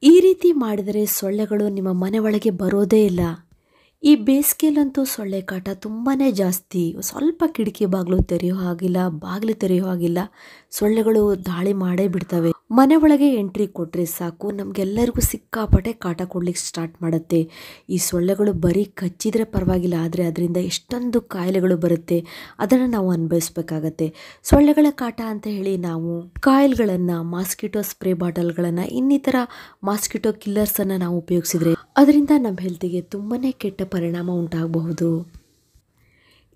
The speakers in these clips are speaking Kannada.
ಈ ರೀತಿ ಮಾಡಿದರೆ ಸೊಳ್ಳೆಗಳು ನಿಮ್ಮ ಮನೆ ಒಳಗೆ ಬರೋದೇ ಇಲ್ಲ. ಈ ಬೇಸಿಗೆಯಲ್ಲಂತೂ ಸೊಳ್ಳೆ ಕಾಟ ತುಂಬಾ ಜಾಸ್ತಿ. ಸ್ವಲ್ಪ ಕಿಟಕಿ ಬಾಗಿಲು ತೆರೆಯೋ ಹಾಗಿಲ್ಲ, ಬಾಗಿಲು ತೆರೆಯೋ ಹಾಗಿಲ್ಲ, ಸೊಳ್ಳೆಗಳು ದಾಳಿ ಮಾಡೇ ಬಿಡ್ತವೆ. ಮನೆ ಒಳಗೆ ಎಂಟ್ರಿ ಕೊಟ್ಟರೆ ಸಾಕು, ನಮಗೆಲ್ಲರಿಗೂ ಸಿಕ್ಕಾಪಟ್ಟೆ ಕಾಟ ಕೊಡ್ಲಿಕ್ಕೆ ಸ್ಟಾರ್ಟ್ ಮಾಡುತ್ತೆ. ಈ ಸೊಳ್ಳೆಗಳು ಬರೀ ಕಚ್ಚಿದ್ರೆ ಪರವಾಗಿಲ್ಲ, ಆದರೆ ಅದರಿಂದ ಎಷ್ಟೊಂದು ಕಾಯಿಲೆಗಳು ಬರುತ್ತೆ, ಅದನ್ನು ನಾವು ಅನುಭವಿಸ್ಬೇಕಾಗತ್ತೆ. ಸೊಳ್ಳೆಗಳ ಕಾಟ ಅಂತ ಹೇಳಿ ನಾವು ಕಾಯಿಲ್ಗಳನ್ನು, ಮಾಸ್ಕಿಟೋ ಸ್ಪ್ರೇ ಬಾಟಲ್ಗಳನ್ನು, ಇನ್ನಿತರ ಮಾಸ್ಕಿಟೋ ಕಿಲ್ಲರ್ಸನ್ನು ನಾವು ಉಪಯೋಗಿಸಿದ್ರೆ ಅದರಿಂದ ನಮ್ಮ ಹೆಲ್ತಿಗೆ ತುಂಬಾ ಕೆಟ್ಟ ಪರಿಣಾಮ ಉಂಟಾಗಬಹುದು.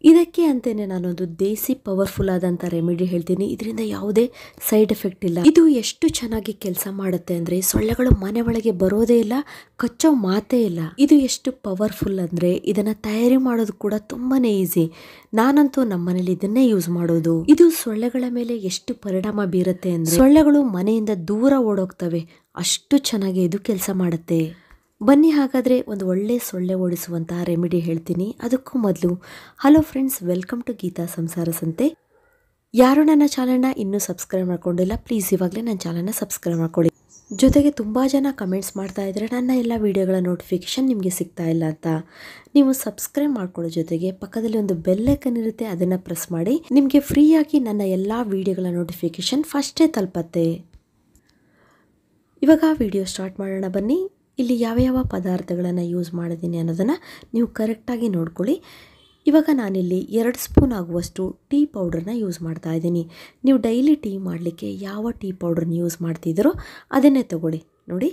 ಇದಕ್ಕೆ ಅಂತಲೇ ನಾನೊಂದು ದೇಸಿ ಪವರ್ಫುಲ್ ಆದಂಥ ರೆಮಿಡಿ ಹೇಳ್ತೀನಿ. ಇದರಿಂದ ಯಾವುದೇ ಸೈಡ್ ಎಫೆಕ್ಟ್ ಇಲ್ಲ. ಇದು ಎಷ್ಟು ಚೆನ್ನಾಗಿ ಕೆಲಸ ಮಾಡುತ್ತೆ ಅಂದರೆ ಸೊಳ್ಳೆಗಳು ಮನೆ ಒಳಗೆ ಬರೋದೇ ಇಲ್ಲ, ಕಚ್ಚೋ ಮಾತೇ ಇಲ್ಲ. ಇದು ಎಷ್ಟು ಪವರ್ಫುಲ್ ಅಂದರೆ ಇದನ್ನು ತಯಾರಿ ಮಾಡೋದು ಕೂಡ ತುಂಬಾ ಈಸಿ. ನಾನಂತೂ ನಮ್ಮ ಮನೇಲಿ ಇದನ್ನೇ ಯೂಸ್ ಮಾಡೋದು. ಇದು ಸೊಳ್ಳೆಗಳ ಮೇಲೆ ಎಷ್ಟು ಪರಿಣಾಮ ಬೀರುತ್ತೆ ಅಂದರೆ ಸೊಳ್ಳೆಗಳು ಮನೆಯಿಂದ ದೂರ ಓಡೋಗ್ತವೆ, ಅಷ್ಟು ಚೆನ್ನಾಗಿ ಇದು ಕೆಲಸ ಮಾಡುತ್ತೆ. ಬನ್ನಿ ಹಾಗಾದರೆ ಒಂದು ಒಳ್ಳೆ ಸೊಳ್ಳೆ ಓಡಿಸುವಂತಹ ರೆಮಿಡಿ ಹೇಳ್ತೀನಿ. ಅದಕ್ಕೂ ಮೊದಲು hello friends, welcome to Geetha Samsara Sante. ಯಾರು ನನ್ನ ಚಾನಲ್ನ ಇನ್ನೂ ಸಬ್ಸ್ಕ್ರೈಬ್ ಮಾಡ್ಕೊಂಡಿಲ್ಲ, ಪ್ಲೀಸ್ ಇವಾಗಲೇ ನನ್ನ ಚಾನಲ್ನ ಸಬ್ಸ್ಕ್ರೈಬ್ ಮಾಡ್ಕೊಳ್ಳಿ. ಜೊತೆಗೆ ತುಂಬ ಜನ ಕಮೆಂಟ್ಸ್ ಮಾಡ್ತಾ ಇದ್ದಾರೆ ನನ್ನ ಎಲ್ಲ ವೀಡಿಯೋಗಳ ನೋಟಿಫಿಕೇಷನ್ ನಿಮಗೆ ಸಿಗ್ತಾ ಇಲ್ಲ ಅಂತ. ನೀವು ಸಬ್ಸ್ಕ್ರೈಬ್ ಮಾಡ್ಕೊಳ್ಳೋ ಜೊತೆಗೆ ಪಕ್ಕದಲ್ಲಿ ಒಂದು ಬೆಲ್ ಐಕನ್ ಇರುತ್ತೆ, ಅದನ್ನು ಪ್ರೆಸ್ ಮಾಡಿ. ನಿಮಗೆ ಫ್ರೀಯಾಗಿ ನನ್ನ ಎಲ್ಲ ವೀಡಿಯೋಗಳ ನೋಟಿಫಿಕೇಷನ್ ಫಸ್ಟೇ ತಲುಪತ್ತೆ. ಇವಾಗ ವಿಡಿಯೋ ಸ್ಟಾರ್ಟ್ ಮಾಡೋಣ ಬನ್ನಿ. ಇಲ್ಲಿ ಯಾವ ಪದಾರ್ಥಗಳನ್ನು ಯೂಸ್ ಮಾಡಿದ್ದೀನಿ ಅನ್ನೋದನ್ನು ನೀವು ಕರೆಕ್ಟಾಗಿ ನೋಡ್ಕೊಳ್ಳಿ. ಇವಾಗ ನಾನಿಲ್ಲಿ 2 ಸ್ಪೂನ್ ಆಗುವಷ್ಟು ಟೀ ಪೌಡ್ರನ್ನ ಯೂಸ್ ಮಾಡ್ತಾ ಇದ್ದೀನಿ. ನೀವು ಡೈಲಿ ಟೀ ಮಾಡಲಿಕ್ಕೆ ಯಾವ ಟೀ ಪೌಡ್ರನ್ನ ಯೂಸ್ ಮಾಡ್ತಿದ್ದೀರೋ ಅದನ್ನೇ ತಗೊಳ್ಳಿ. ನೋಡಿ,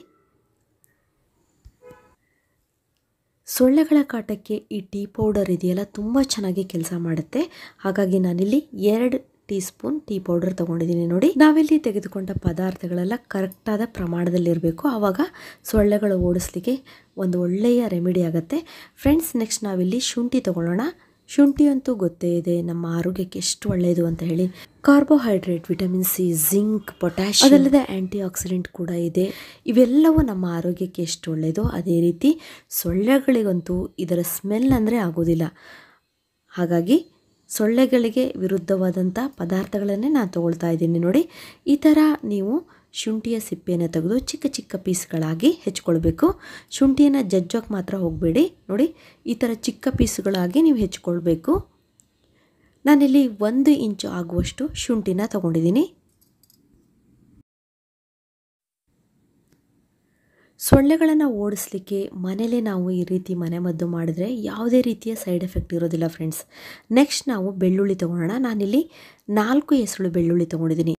ಸೊಳ್ಳೆಗಳ ಕಾಟಕ್ಕೆ ಈ ಟೀ ಪೌಡರ್ ಇದೆಯಲ್ಲ ತುಂಬ ಚೆನ್ನಾಗಿ ಕೆಲಸ ಮಾಡುತ್ತೆ. ಹಾಗಾಗಿ ನಾನಿಲ್ಲಿ 2 ಟೀ ಸ್ಪೂನ್ ಟೀ ಪೌಡರ್ ತೊಗೊಂಡಿದ್ದೀನಿ. ನೋಡಿ, ನಾವಿಲ್ಲಿ ತೆಗೆದುಕೊಂಡ ಪದಾರ್ಥಗಳೆಲ್ಲ ಕರೆಕ್ಟಾದ ಪ್ರಮಾಣದಲ್ಲಿರಬೇಕು, ಆವಾಗ ಸೊಳ್ಳೆಗಳು ಓಡಿಸ್ಲಿಕ್ಕೆ ಒಂದು ಒಳ್ಳೆಯ ರೆಮಿಡಿ ಆಗುತ್ತೆ. ಫ್ರೆಂಡ್ಸ್, ನೆಕ್ಸ್ಟ್ ನಾವಿಲ್ಲಿ ಶುಂಠಿ ತೊಗೊಳ್ಳೋಣ. ಶುಂಠಿ ಅಂತೂ ಗೊತ್ತೇ ಇದೆ ನಮ್ಮ ಆರೋಗ್ಯಕ್ಕೆ ಎಷ್ಟು ಒಳ್ಳೆಯದು ಅಂತ ಹೇಳಿ. Carbohydrate, vitamin C, zinc, potassium, ಅದಲ್ಲದೆ ಆ್ಯಂಟಿ ಆಕ್ಸಿಡೆಂಟ್ ಕೂಡ ಇದೆ. ಇವೆಲ್ಲವೂ ನಮ್ಮ ಆರೋಗ್ಯಕ್ಕೆ ಎಷ್ಟು ಒಳ್ಳೆಯದು, ಅದೇ ರೀತಿ ಸೊಳ್ಳೆಗಳಿಗಂತೂ ಇದರ ಸ್ಮೆಲ್ ಅಂದರೆ ಆಗೋದಿಲ್ಲ. ಹಾಗಾಗಿ ಸೊಳ್ಳೆಗಳಿಗೆ ವಿರುದ್ಧವಾದಂಥ ಪದಾರ್ಥಗಳನ್ನೇ ನಾನು ತೊಗೊಳ್ತಾ ಇದ್ದೀನಿ. ನೋಡಿ, ಈ ಥರ ನೀವು ಶುಂಠಿಯ ಸಿಪ್ಪೆಯನ್ನು ತೆಗೆದು ಚಿಕ್ಕ ಚಿಕ್ಕ ಪೀಸ್ಗಳಾಗಿ ಹೆಚ್ಕೊಳ್ಬೇಕು. ಶುಂಠಿಯನ್ನು ಜಜ್ಜೋಕೆ ಮಾತ್ರ ಹೋಗಬೇಡಿ. ನೋಡಿ, ಈ ಥರ ಚಿಕ್ಕ ಪೀಸ್ಗಳಾಗಿ ನೀವು ಹೆಚ್ಕೊಳ್ಬೇಕು. ನಾನಿಲ್ಲಿ 1 ಇಂಚು ಆಗುವಷ್ಟು ಶುಂಠಿನ ತೊಗೊಂಡಿದ್ದೀನಿ. ಸೊಳ್ಳೆಗಳನ್ನು ಓಡಿಸ್ಲಿಕ್ಕೆ ಮನೇಲೇ ನಾವು ಈ ರೀತಿ ಮನೆಮದ್ದು ಮಾಡಿದ್ರೆ ಯಾವುದೇ ರೀತಿಯ ಸೈಡ್ ಎಫೆಕ್ಟ್ ಇರೋದಿಲ್ಲ ಫ್ರೆಂಡ್ಸ್. ನೆಕ್ಸ್ಟ್ ನಾವು ಬೆಳ್ಳುಳ್ಳಿ ತೊಗೊಳ್ಳೋಣ. ನಾನಿಲ್ಲಿ 4 ಎಸಳು ಬೆಳ್ಳುಳ್ಳಿ ತೊಗೊಂಡಿದ್ದೀನಿ.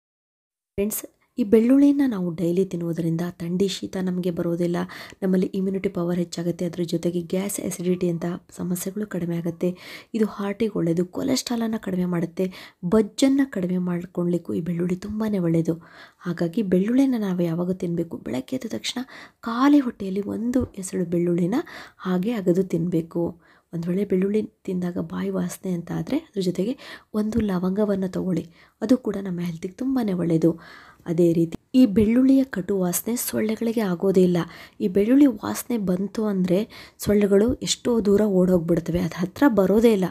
ಫ್ರೆಂಡ್ಸ್, ಈ ಬೆಳ್ಳುಳ್ಳಿನ ನಾವು ಡೈಲಿ ತಿನ್ನುವುದರಿಂದ ಥಂಡಿ ಶೀತ ನಮಗೆ ಬರೋದಿಲ್ಲ, ನಮ್ಮಲ್ಲಿ ಇಮ್ಯುನಿಟಿ ಪವರ್ ಹೆಚ್ಚಾಗುತ್ತೆ, ಅದ್ರ ಜೊತೆಗೆ ಗ್ಯಾಸ್, ಆ್ಯಸಿಡಿಟಿ ಅಂತ ಸಮಸ್ಯೆಗಳು ಕಡಿಮೆ ಆಗುತ್ತೆ. ಇದು ಹಾರ್ಟಿಗೆ ಒಳ್ಳೆಯದು, ಕೊಲೆಸ್ಟ್ರಾಲನ್ನು ಕಡಿಮೆ ಮಾಡುತ್ತೆ, ಬಜ್ಜನ್ನು ಕಡಿಮೆ ಮಾಡ್ಕೊಳ್ಳಿಕ್ಕೂ ಈ ಬೆಳ್ಳುಳ್ಳಿ ತುಂಬಾ ಒಳ್ಳೆಯದು. ಹಾಗಾಗಿ ಬೆಳ್ಳುಳ್ಳಿನ ನಾವು ಯಾವಾಗ ತಿನ್ನಬೇಕು, ಬೆಳಗ್ಗೆ ಎದ್ದ ತಕ್ಷಣ ಖಾಲಿ ಹೊಟ್ಟೆಯಲ್ಲಿ 1 ಎಸಳು ಬೆಳ್ಳುಳ್ಳಿನ ಹಾಗೆ ಅಗೆದು ತಿನ್ನಬೇಕು. ಒಂದು ವೇಳೆ ಬೆಳ್ಳುಳ್ಳಿ ತಿಂದಾಗ ಬಾಯಿ ವಾಸನೆ ಅಂತ ಆದರೆ ಅದ್ರ ಜೊತೆಗೆ 1 ಲವಂಗವನ್ನು ತಗೊಳ್ಳಿ, ಅದು ಕೂಡ ನಮ್ಮ ಹೆಲ್ತಿಗೆ ತುಂಬಾ ಒಳ್ಳೆಯದು. ಅದೇ ರೀತಿ ಈ ಬೆಳ್ಳುಳ್ಳಿಯ ಕಟು ವಾಸನೆ ಸೊಳ್ಳೆಗಳಿಗೆ ಆಗೋದೇ ಇಲ್ಲ. ಈ ಬೆಳ್ಳುಳ್ಳಿ ವಾಸನೆ ಬಂತು ಅಂದರೆ ಸೊಳ್ಳೆಗಳು ಎಷ್ಟೋ ದೂರ ಓಡೋಗ್ಬಿಡ್ತವೆ, ಅದು ಹತ್ತಿರ ಬರೋದೇ ಇಲ್ಲ,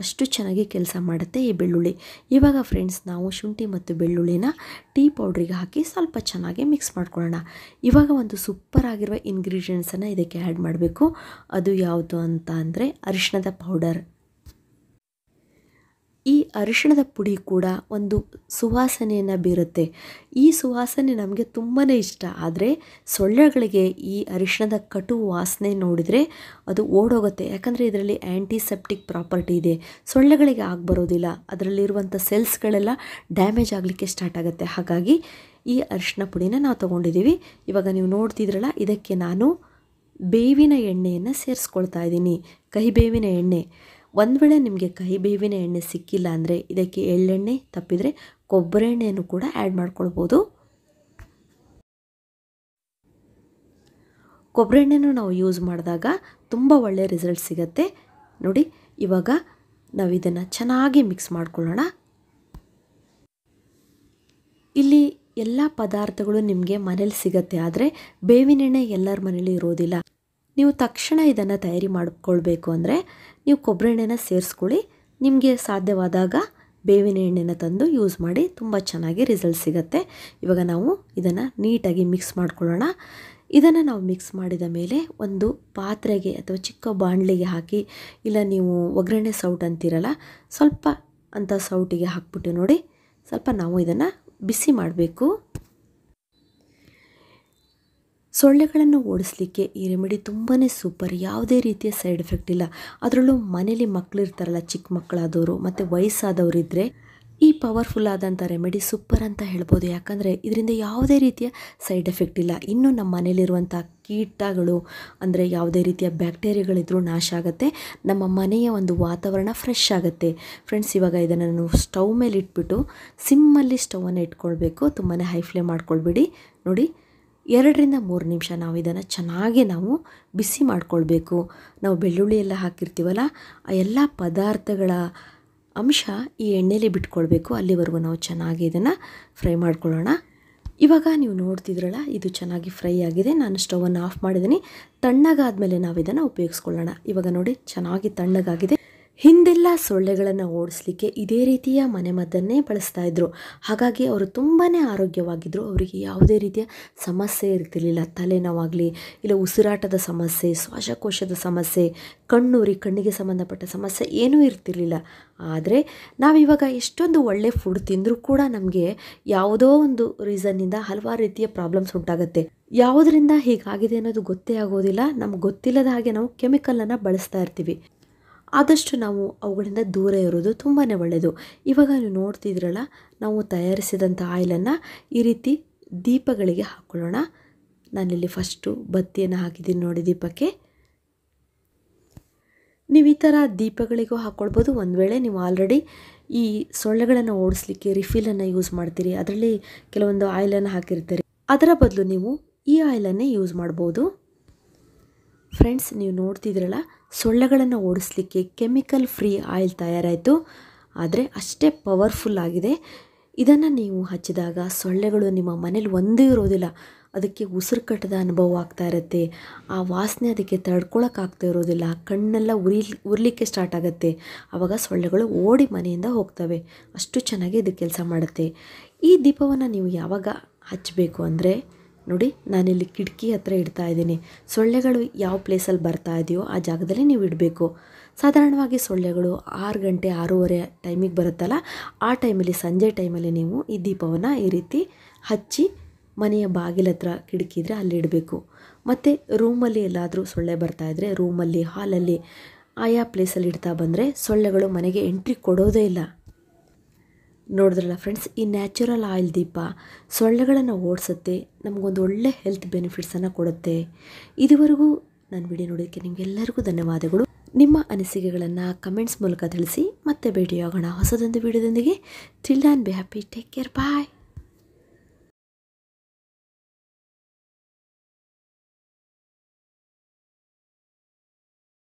ಅಷ್ಟು ಚೆನ್ನಾಗಿ ಕೆಲಸ ಮಾಡುತ್ತೆ ಈ ಬೆಳ್ಳುಳ್ಳಿ. ಇವಾಗ ಫ್ರೆಂಡ್ಸ್, ನಾವು ಶುಂಠಿ ಮತ್ತು ಬೆಳ್ಳುಳ್ಳಿನ ಟೀ ಪೌಡ್ರಿಗೆ ಹಾಕಿ ಸ್ವಲ್ಪ ಚೆನ್ನಾಗಿ ಮಿಕ್ಸ್ ಮಾಡ್ಕೊಳ್ಳೋಣ. ಇವಾಗ ಒಂದು ಸೂಪರ್ ಆಗಿರುವ ಇಂಗ್ರೀಡಿಯೆಂಟ್ಸನ್ನು ಇದಕ್ಕೆ ಆ್ಯಡ್ ಮಾಡಬೇಕು. ಅದು ಯಾವುದು ಅಂತ ಅಂದರೆ ಅರಿಶಿಣದ ಪೌಡರ್. ಈ ಅರಿಶಿಣದ ಪುಡಿ ಕೂಡ ಒಂದು ಸುವಾಸನೆಯನ್ನು ಬೀರುತ್ತೆ. ಈ ಸುವಾಸನೆ ನಮಗೆ ತುಂಬಾ ಇಷ್ಟ. ಆದರೆ ಸೊಳ್ಳೆಗಳಿಗೆ ಈ ಅರಿಶಿಣದ ಕಟು ವಾಸನೆ ನೋಡಿದರೆ ಅದು ಓಡೋಗುತ್ತೆ. ಯಾಕಂದರೆ ಇದರಲ್ಲಿ ಆ್ಯಂಟಿಸೆಪ್ಟಿಕ್ ಪ್ರಾಪರ್ಟಿ ಇದೆ, ಸೊಳ್ಳೆಗಳಿಗೆ ಆಗಬರೋದಿಲ್ಲ. ಅದರಲ್ಲಿರುವಂಥ ಸೆಲ್ಸ್ಗಳೆಲ್ಲ ಡ್ಯಾಮೇಜ್ ಆಗಲಿಕ್ಕೆ ಸ್ಟಾರ್ಟ್ ಆಗುತ್ತೆ. ಹಾಗಾಗಿ ಈ ಅರಿಶಿಣ ಪುಡಿನ ನಾವು ತೊಗೊಂಡಿದ್ದೀವಿ. ಇವಾಗ ನೀವು ನೋಡ್ತಿದ್ರಲ್ಲ, ಇದಕ್ಕೆ ನಾನು ಬೇವಿನ ಎಣ್ಣೆಯನ್ನು ಸೇರಿಸ್ಕೊಳ್ತಾ ಇದ್ದೀನಿ, ಕಹಿಬೇವಿನ ಎಣ್ಣೆ. ಒಂದು ವೇಳೆ ನಿಮಗೆ ಕಹಿಬೇವಿನ ಎಣ್ಣೆ ಸಿಕ್ಕಿಲ್ಲ ಅಂದರೆ ಇದಕ್ಕೆ ಎಳ್ಳೆಣ್ಣೆ, ತಪ್ಪಿದರೆ ಕೊಬ್ಬರಿ ಎಣ್ಣೆಯನ್ನು ಕೂಡ ಆ್ಯಡ್ ಮಾಡ್ಕೊಳ್ಬೋದು. ಕೊಬ್ಬರಿ ಎಣ್ಣೆನೂ ನಾವು ಯೂಸ್ ಮಾಡಿದಾಗ ತುಂಬ ಒಳ್ಳೆಯ ರಿಸಲ್ಟ್ ಸಿಗುತ್ತೆ. ನೋಡಿ, ಇವಾಗ ನಾವು ಇದನ್ನು ಚೆನ್ನಾಗಿ ಮಿಕ್ಸ್ ಮಾಡ್ಕೊಳ್ಳೋಣ. ಇಲ್ಲಿ ಎಲ್ಲ ಪದಾರ್ಥಗಳು ನಿಮಗೆ ಮನೇಲಿ ಸಿಗುತ್ತೆ, ಆದರೆ ಬೇವಿನ ಎಣ್ಣೆ ಎಲ್ಲರ ಮನೇಲಿ ಇರೋದಿಲ್ಲ. ನೀವು ತಕ್ಷಣ ಇದನ್ನು ತಯಾರಿ ಮಾಡಿಕೊಳ್ಬೇಕು ಅಂದರೆ ನೀವು ಕೊಬ್ಬರಿ ಎಣ್ಣೆನ ಸೇರಿಸ್ಕೊಳ್ಳಿ. ನಿಮಗೆ ಸಾಧ್ಯವಾದಾಗ ಬೇವಿನ ಎಣ್ಣೆನ ತಂದು ಯೂಸ್ ಮಾಡಿ, ತುಂಬ ಚೆನ್ನಾಗಿ ರಿಸಲ್ಟ್ ಸಿಗುತ್ತೆ. ಇವಾಗ ನಾವು ಇದನ್ನು ನೀಟಾಗಿ ಮಿಕ್ಸ್ ಮಾಡ್ಕೊಳ್ಳೋಣ. ಇದನ್ನು ನಾವು ಮಿಕ್ಸ್ ಮಾಡಿದ ಮೇಲೆ ಒಂದು ಪಾತ್ರೆಗೆ ಅಥವಾ ಚಿಕ್ಕ ಬಾಣಲಿಗೆ ಹಾಕಿ, ಇಲ್ಲ ನೀವು ಒಗ್ಗರಣೆ ಸೌಟು ಅಂತೀರಲ್ಲ, ಸ್ವಲ್ಪ ಅಂಥ ಸೌಟಿಗೆ ಹಾಕ್ಬಿಟ್ಟು ನೋಡಿ ಸ್ವಲ್ಪ ನಾವು ಇದನ್ನು ಬಿಸಿ ಮಾಡಬೇಕು. ಸೊಳ್ಳೆಗಳನ್ನು ಓಡಿಸ್ಲಿಕ್ಕೆ ಈ ರೆಮಿಡಿ ತುಂಬಾ ಸೂಪರ್. ಯಾವುದೇ ರೀತಿಯ ಸೈಡ್ ಎಫೆಕ್ಟ್ ಇಲ್ಲ. ಅದರಲ್ಲೂ ಮನೇಲಿ ಮಕ್ಕಳು ಇರ್ತಾರಲ್ಲ, ಚಿಕ್ಕ ಮಕ್ಕಳಾದವರು ಮತ್ತು ವಯಸ್ಸಾದವರು ಇದ್ದರೆ ಈ ಪವರ್ಫುಲ್ ಆದಂಥ ರೆಮಿಡಿ ಸೂಪರ್ ಅಂತ ಹೇಳ್ಬೋದು. ಯಾಕಂದರೆ ಇದರಿಂದ ಯಾವುದೇ ರೀತಿಯ ಸೈಡ್ ಎಫೆಕ್ಟ್ ಇಲ್ಲ. ಇನ್ನು ನಮ್ಮ ಮನೇಲಿರುವಂಥ ಕೀಟಗಳು ಅಂದರೆ ಯಾವುದೇ ರೀತಿಯ ಬ್ಯಾಕ್ಟೀರಿಯಾಗಳಿದ್ರೂ ನಾಶ ಆಗುತ್ತೆ. ನಮ್ಮ ಮನೆಯ ಒಂದು ವಾತಾವರಣ ಫ್ರೆಶ್ ಆಗುತ್ತೆ. ಫ್ರೆಂಡ್ಸ್, ಇವಾಗ ಇದನ್ನು ನಾನು ಸ್ಟವ್ ಮೇಲೆ ಇಟ್ಬಿಟ್ಟು ಸಿಮ್ಮಲ್ಲಿ ಸ್ಟವನ್ನು ಇಟ್ಕೊಳ್ಬೇಕು. ತುಂಬಾ ಹೈ ಫ್ಲೇಮ್ ಮಾಡ್ಕೊಳ್ಬೇಡಿ. ನೋಡಿ, 2-3 ನಿಮಿಷ ನಾವು ಇದನ್ನು ಚೆನ್ನಾಗಿ ಬಿಸಿ ಮಾಡ್ಕೊಳ್ಬೇಕು. ನಾವು ಬೆಳ್ಳುಳ್ಳಿ ಎಲ್ಲ ಹಾಕಿರ್ತೀವಲ್ಲ, ಆ ಎಲ್ಲ ಪದಾರ್ಥಗಳ ಅಂಶ ಈ ಎಣ್ಣೆಲಿ ಬಿಟ್ಕೊಳ್ಬೇಕು. ಅಲ್ಲಿವರೆಗೂ ನಾವು ಚೆನ್ನಾಗಿ ಇದನ್ನು ಫ್ರೈ ಮಾಡ್ಕೊಳ್ಳೋಣ. ಇವಾಗ ನೀವು ನೋಡ್ತಿದ್ರಲ್ಲ, ಇದು ಚೆನ್ನಾಗಿ ಫ್ರೈ ಆಗಿದೆ. ನಾನು ಸ್ಟವನ್ನು ಆಫ್ ಮಾಡಿದ್ದೀನಿ. ತಣ್ಣಗಾದ್ಮೇಲೆ ನಾವು ಇದನ್ನು ಉಪಯೋಗಿಸ್ಕೊಳ್ಳೋಣ. ಇವಾಗ ನೋಡಿ, ಚೆನ್ನಾಗಿ ತಣ್ಣಗಾಗಿದೆ. ಹಿಂದೆಲ್ಲ ಸೊಳ್ಳೆಗಳನ್ನು ಓಡಿಸ್ಲಿಕ್ಕೆ ಇದೇ ರೀತಿಯ ಮನೆಮದ್ದನ್ನೇ ಬಳಸ್ತಾ ಇದ್ರು. ಹಾಗಾಗಿ ಅವರು ತುಂಬಾ ಆರೋಗ್ಯವಾಗಿದ್ದರು. ಅವರಿಗೆ ಯಾವುದೇ ರೀತಿಯ ಸಮಸ್ಯೆ ಇರ್ತಿರ್ಲಿಲ್ಲ. ತಲೆನೋವಾಗಲಿ, ಇಲ್ಲ ಉಸಿರಾಟದ ಸಮಸ್ಯೆ, ಶ್ವಾಸಕೋಶದ ಸಮಸ್ಯೆ, ಕಣ್ಣಿಗೆ ಸಂಬಂಧಪಟ್ಟ ಸಮಸ್ಯೆ ಏನೂ ಇರ್ತಿರ್ಲಿಲ್ಲ. ಆದರೆ ನಾವಿವಾಗ ಎಷ್ಟೊಂದು ಒಳ್ಳೆ ಫುಡ್ ತಿಂದರೂ ಕೂಡ ನಮಗೆ ಯಾವುದೋ ಒಂದು ರೀಸನ್ನಿಂದ ಹಲವಾರು ರೀತಿಯ ಪ್ರಾಬ್ಲಮ್ಸ್ ಉಂಟಾಗುತ್ತೆ. ಯಾವುದರಿಂದ ಹೀಗಾಗಿದೆ ಅನ್ನೋದು ಗೊತ್ತೇ ಆಗೋದಿಲ್ಲ. ನಮ್ಗೆ ಗೊತ್ತಿಲ್ಲದ ಹಾಗೆ ನಾವು ಕೆಮಿಕಲನ್ನು ಬಳಸ್ತಾ ಇರ್ತೀವಿ. ಆದಷ್ಟು ನಾವು ಅವುಗಳಿಂದ ದೂರ ಇರೋದು ತುಂಬಾ ಒಳ್ಳೆಯದು. ಇವಾಗ ನೀವು ನೋಡ್ತಿದ್ರಲ್ಲ, ನಾವು ತಯಾರಿಸಿದಂಥ ಆಯಿಲನ್ನು ಈ ರೀತಿ ದೀಪಗಳಿಗೆ ಹಾಕ್ಕೊಳ್ಳೋಣ. ನಾನಿಲ್ಲಿ ಫಸ್ಟು ಬತ್ತಿಯನ್ನು ಹಾಕಿದ್ದೀನಿ ನೋಡಿ ದೀಪಕ್ಕೆ. ನೀವು ಈ ಥರ ದೀಪಗಳಿಗೂ ಹಾಕ್ಕೊಳ್ಬೋದು. ಒಂದು ವೇಳೆ ನೀವು ಆಲ್ರೆಡಿ ಈ ಸೊಳ್ಳೆಗಳನ್ನು ಓಡಿಸ್ಲಿಕ್ಕೆ ರಿಫಿಲನ್ನು ಯೂಸ್ ಮಾಡ್ತೀರಿ, ಅದರಲ್ಲಿ ಕೆಲವೊಂದು ಆಯಿಲನ್ನು ಹಾಕಿರ್ತೀರಿ, ಅದರ ಬದಲು ನೀವು ಈ ಆಯಿಲನ್ನೇ ಯೂಸ್ ಮಾಡ್ಬೋದು. ಫ್ರೆಂಡ್ಸ್, ನೀವು ನೋಡ್ತಿದ್ರಲ್ಲ, ಸೊಳ್ಳೆಗಳನ್ನು ಓಡಿಸ್ಲಿಕ್ಕೆ ಕೆಮಿಕಲ್ ಫ್ರೀ ಆಯಿಲ್ ತಯಾರಾಯಿತು. ಆದರೆ ಅಷ್ಟೇ ಪವರ್ಫುಲ್ ಆಗಿದೆ. ಇದನ್ನು ನೀವು ಹಚ್ಚಿದಾಗ ಸೊಳ್ಳೆಗಳು ನಿಮ್ಮ ಮನೇಲಿ ಒಂದೇ ಇರೋದಿಲ್ಲ, ಅದಕ್ಕೆ ಉಸಿರು ಕಟ್ಟದ ಅನುಭವ ಆಗ್ತಾ ಇರುತ್ತೆ. ಆ ವಾಸನೆ ಅದಕ್ಕೆ ತಡ್ಕೊಳಕ್ಕಾಗ್ತಾ ಇರೋದಿಲ್ಲ. ಕಣ್ಣೆಲ್ಲ ಉರಿಲಿಕ್ಕೆ ಸ್ಟಾರ್ಟ್ ಆಗುತ್ತೆ. ಆವಾಗ ಸೊಳ್ಳೆಗಳು ಓಡಿ ಮನೆಯಿಂದ ಹೋಗ್ತವೆ. ಅಷ್ಟು ಚೆನ್ನಾಗಿ ಇದು ಕೆಲಸ ಮಾಡುತ್ತೆ. ಈ ದೀಪವನ್ನು ನೀವು ಯಾವಾಗ ಹಚ್ಚಬೇಕು ಅಂದರೆ ನೋಡಿ, ನಾನಿಲ್ಲಿ ಕಿಟಕಿ ಹತ್ರ ಇಡ್ತಾ ಇದ್ದೀನಿ. ಸೊಳ್ಳೆಗಳು ಯಾವ ಪ್ಲೇಸಲ್ಲಿ ಬರ್ತಾ ಇದೆಯೋ ಆ ಜಾಗದಲ್ಲಿ ನೀವು ಇಡಬೇಕು. ಸಾಧಾರಣವಾಗಿ ಸೊಳ್ಳೆಗಳು 6 ಗಂಟೆ 6:30 ಟೈಮಿಗೆ ಬರುತ್ತಲ್ಲ, ಆ ಟೈಮಲ್ಲಿ, ಸಂಜೆ ಟೈಮಲ್ಲಿ ನೀವು ಈ ದೀಪವನ್ನು ಈ ರೀತಿ ಹಚ್ಚಿ ಮನೆಯ ಬಾಗಿಲ ಹತ್ರ ಕಿಟಕಿ ಇದ್ದರೆ ಅಲ್ಲಿ ಇಡಬೇಕು. ಮತ್ತು ರೂಮಲ್ಲಿ ಎಲ್ಲಾದರೂ ಸೊಳ್ಳೆ ಬರ್ತಾಯಿದ್ರೆ ರೂಮಲ್ಲಿ, ಹಾಲಲ್ಲಿ, ಆಯಾ ಪ್ಲೇಸಲ್ಲಿ ಇಡ್ತಾ ಬಂದರೆ ಸೊಳ್ಳೆಗಳು ಮನೆಗೆ ಎಂಟ್ರಿ ಕೊಡೋದೇ ಇಲ್ಲ. ನೋಡಿದ್ರಲ್ಲ ಫ್ರೆಂಡ್ಸ್, ಈ ನ್ಯಾಚುರಲ್ ಆಯಿಲ್ ದೀಪ ಸೊಳ್ಳೆಗಳನ್ನು ಓಡಿಸುತ್ತೆ, ನಮಗೊಂದು ಒಳ್ಳೆ ಹೆಲ್ತ್ ಬೆನಿಫಿಟ್ಸನ್ನು ಕೊಡುತ್ತೆ. ಇದುವರೆಗೂ ನನ್ನ ವಿಡಿಯೋ ನೋಡೋದಕ್ಕೆ ನಿಮಗೆಲ್ಲರಿಗೂ ಧನ್ಯವಾದಗಳು. ನಿಮ್ಮ ಅನಿಸಿಕೆಗಳನ್ನು ಕಮೆಂಟ್ಸ್ ಮೂಲಕ ತಿಳಿಸಿ. ಮತ್ತೆ ಭೇಟಿಯಾಗೋಣ ಹೊಸದೊಂದು ವಿಡಿಯೋದೊಂದಿಗೆ. Till then be happy, take care, bye.